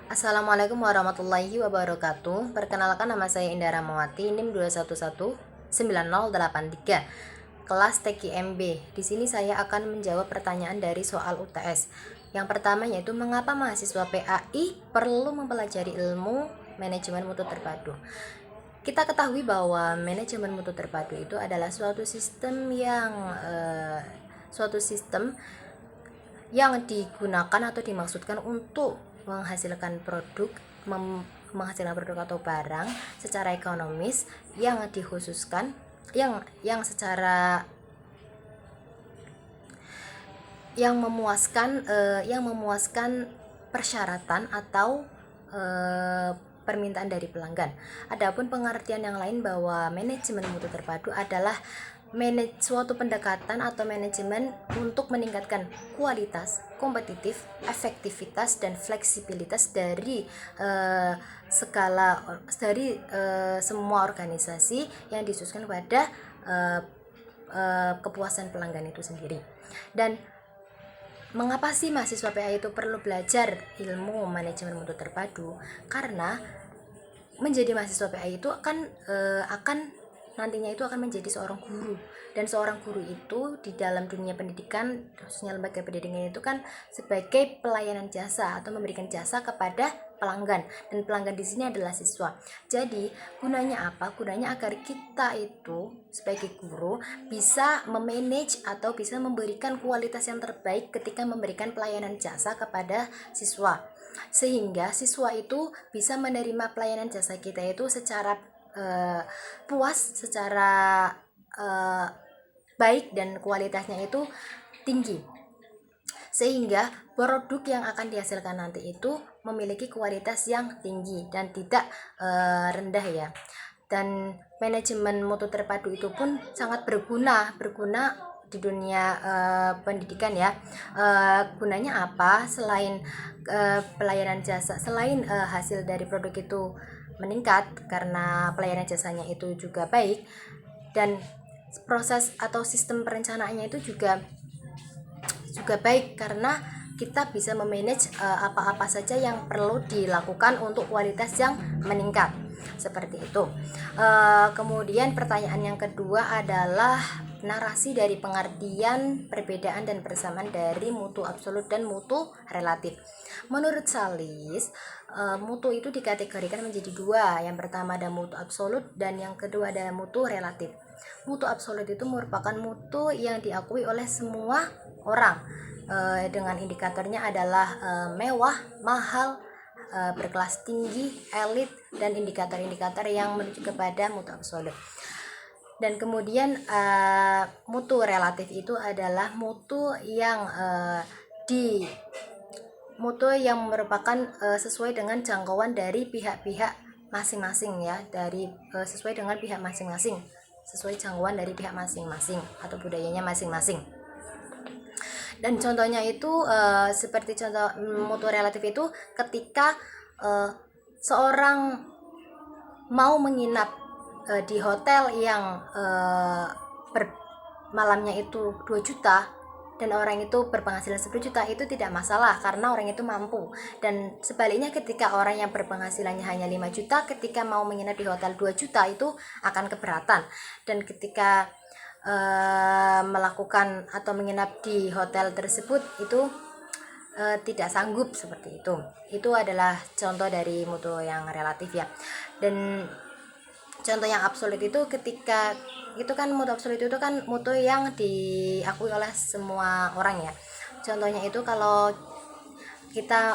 Assalamualaikum warahmatullahi wabarakatuh. Perkenalkan, nama saya Indah Ramawati, NIM 2119083, kelas TKMB. Di sini saya akan menjawab pertanyaan dari soal UTS. Yang pertama yaitu mengapa mahasiswa PAI perlu mempelajari ilmu manajemen mutu terpadu. Kita ketahui bahwa manajemen mutu terpadu itu adalah suatu sistem yang digunakan atau dimaksudkan untuk menghasilkan produk atau barang secara ekonomis yang dikhususkan yang memuaskan persyaratan atau permintaan dari pelanggan. Adapun pengertian yang lain bahwa manajemen mutu terpadu adalah suatu pendekatan atau manajemen untuk meningkatkan kualitas, kompetitif, efektivitas, dan fleksibilitas dari semua organisasi yang disusun pada kepuasan pelanggan itu sendiri. Dan mengapa sih mahasiswa PAI itu perlu belajar ilmu manajemen mutu terpadu? Karena menjadi mahasiswa PAI itu nantinya itu akan menjadi seorang guru, dan seorang guru itu di dalam dunia pendidikan, khususnya lembaga pendidikan itu kan sebagai pelayanan jasa atau memberikan jasa kepada pelanggan, dan pelanggan di sini adalah siswa. Jadi gunanya apa? Gunanya agar kita itu sebagai guru bisa memanage atau bisa memberikan kualitas yang terbaik ketika memberikan pelayanan jasa kepada siswa, sehingga siswa itu bisa menerima pelayanan jasa kita itu secara puas, secara baik, dan kualitasnya itu tinggi, sehingga produk yang akan dihasilkan nanti itu memiliki kualitas yang tinggi dan tidak rendah ya. Dan manajemen mutu terpadu itu pun sangat berguna di dunia pendidikan ya. Gunanya apa? Selain pelayanan jasa, selain hasil dari produk itu meningkat karena pelayanan jasanya itu juga baik, dan proses atau sistem perencanaannya itu juga baik karena kita bisa memanage apa-apa saja yang perlu dilakukan untuk kualitas yang meningkat, seperti itu. Kemudian pertanyaan yang kedua adalah narasi dari pengertian perbedaan dan persamaan dari mutu absolut dan mutu relatif. Menurut Salis, mutu itu dikategorikan menjadi dua. Yang pertama ada mutu absolut dan yang kedua ada mutu relatif. Mutu absolut itu merupakan mutu yang diakui oleh semua orang, dengan indikatornya adalah mewah, mahal, berkelas tinggi, elit, dan indikator-indikator yang menuju kepada mutu absolut. Dan kemudian mutu relatif itu adalah mutu yang merupakan sesuai dengan jangkauan dari pihak-pihak masing-masing ya, sesuai dengan pihak masing-masing, sesuai jangkauan dari pihak masing-masing atau budayanya masing-masing. Dan contohnya itu seperti contoh mutu relatif itu ketika seorang mau menginap di hotel yang malamnya itu 2 juta dan orang itu berpenghasilan 10 juta, itu tidak masalah karena orang itu mampu. Dan sebaliknya ketika orang yang berpenghasilannya hanya 5 juta ketika mau menginap di hotel 2 juta itu akan keberatan, dan ketika melakukan atau menginap di hotel tersebut itu tidak sanggup, seperti itu. Itu adalah contoh dari mutu yang relatif ya. Dan contoh yang absolut itu ketika itu kan mutu absolut itu kan mutu yang diakui oleh semua orang ya. Contohnya itu kalau kita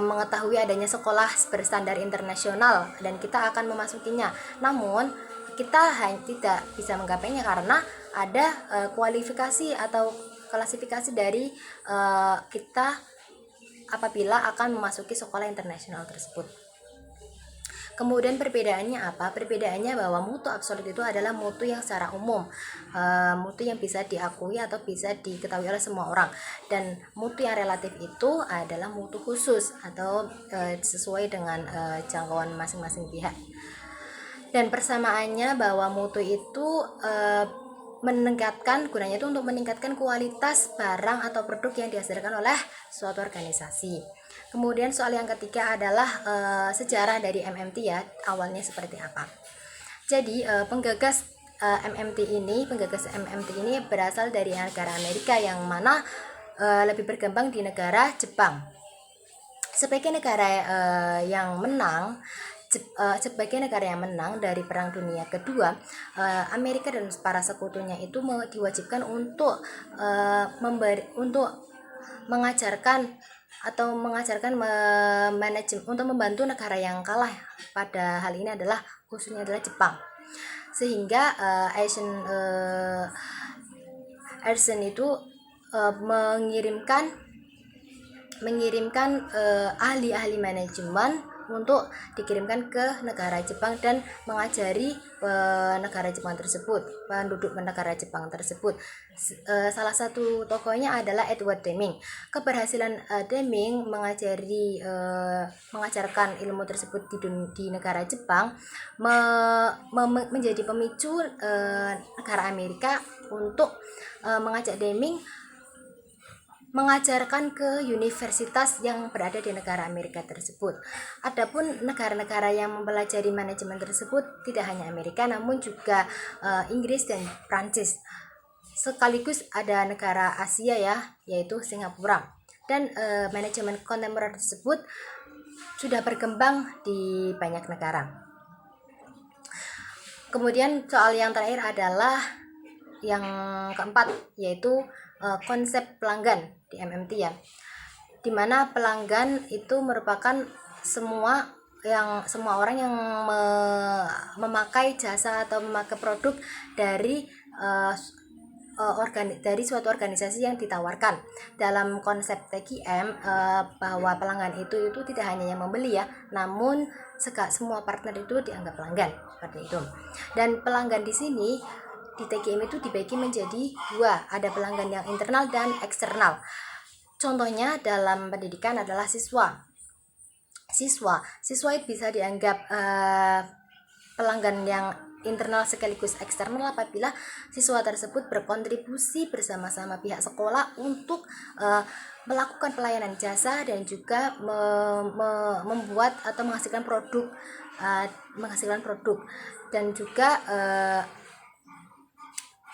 mengetahui adanya sekolah berstandar internasional dan kita akan memasukinya, namun kita tidak bisa menggapainya karena ada kualifikasi atau klasifikasi dari kita apabila akan memasuki sekolah internasional tersebut. Kemudian perbedaannya apa? Perbedaannya bahwa mutu absolut itu adalah mutu yang secara umum, mutu yang bisa diakui atau bisa diketahui oleh semua orang, dan mutu yang relatif itu adalah mutu khusus atau sesuai dengan jangkauan masing-masing pihak. Dan persamaannya bahwa mutu itu gunanya itu untuk meningkatkan kualitas barang atau produk yang dihasilkan oleh suatu organisasi. Kemudian soal yang ketiga adalah sejarah dari MMT ya, awalnya seperti apa. Jadi penggagas MMT ini berasal dari negara Amerika yang mana lebih berkembang di negara Jepang. Sebagai negara yang menang sebagai negara yang menang dari Perang Dunia Kedua, Amerika dan para sekutunya itu diwajibkan untuk mengajarkan manajemen untuk membantu negara yang kalah. Pada hal ini adalah khususnya adalah Jepang, sehingga Aizen itu mengirimkan ahli-ahli manajemen untuk dikirimkan ke negara Jepang dan mengajari negara Jepang tersebut, penduduk negara Jepang tersebut. Salah satu tokohnya adalah Edward Deming. Keberhasilan Deming mengajarkan ilmu tersebut di negara Jepang menjadi pemicu negara Amerika untuk mengajak Deming mengajarkan ke universitas yang berada di negara Amerika tersebut. Adapun negara-negara yang mempelajari manajemen tersebut tidak hanya Amerika, namun juga Inggris dan Prancis. Sekaligus ada negara Asia ya, yaitu Singapura. Dan manajemen kontemporer tersebut sudah berkembang di banyak negara. Kemudian soal yang terakhir adalah yang keempat, yaitu konsep pelanggan di MMT ya, dimana pelanggan itu merupakan semua orang yang memakai jasa atau memakai produk dari suatu organisasi yang ditawarkan. Dalam konsep TGM bahwa pelanggan itu tidak hanya yang membeli ya, namun semua partner itu dianggap pelanggan, seperti itu. Dan pelanggan di sini di TGM itu dibagi menjadi dua, ada pelanggan yang internal dan eksternal. Contohnya dalam pendidikan adalah siswa itu bisa dianggap pelanggan yang internal sekaligus eksternal apabila siswa tersebut berkontribusi bersama-sama pihak sekolah untuk melakukan pelayanan jasa dan juga membuat atau menghasilkan produk dan juga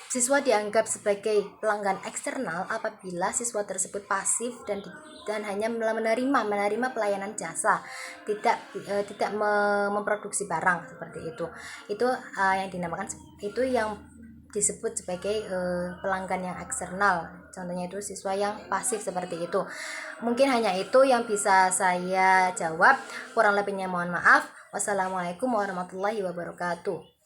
siswa dianggap sebagai pelanggan eksternal apabila siswa tersebut pasif dan hanya menerima pelayanan jasa, tidak memproduksi barang, seperti itu. Itu yang disebut sebagai pelanggan yang eksternal. Contohnya itu siswa yang pasif, seperti itu. Mungkin hanya itu yang bisa saya jawab. Kurang lebihnya mohon maaf. Wassalamualaikum warahmatullahi wabarakatuh.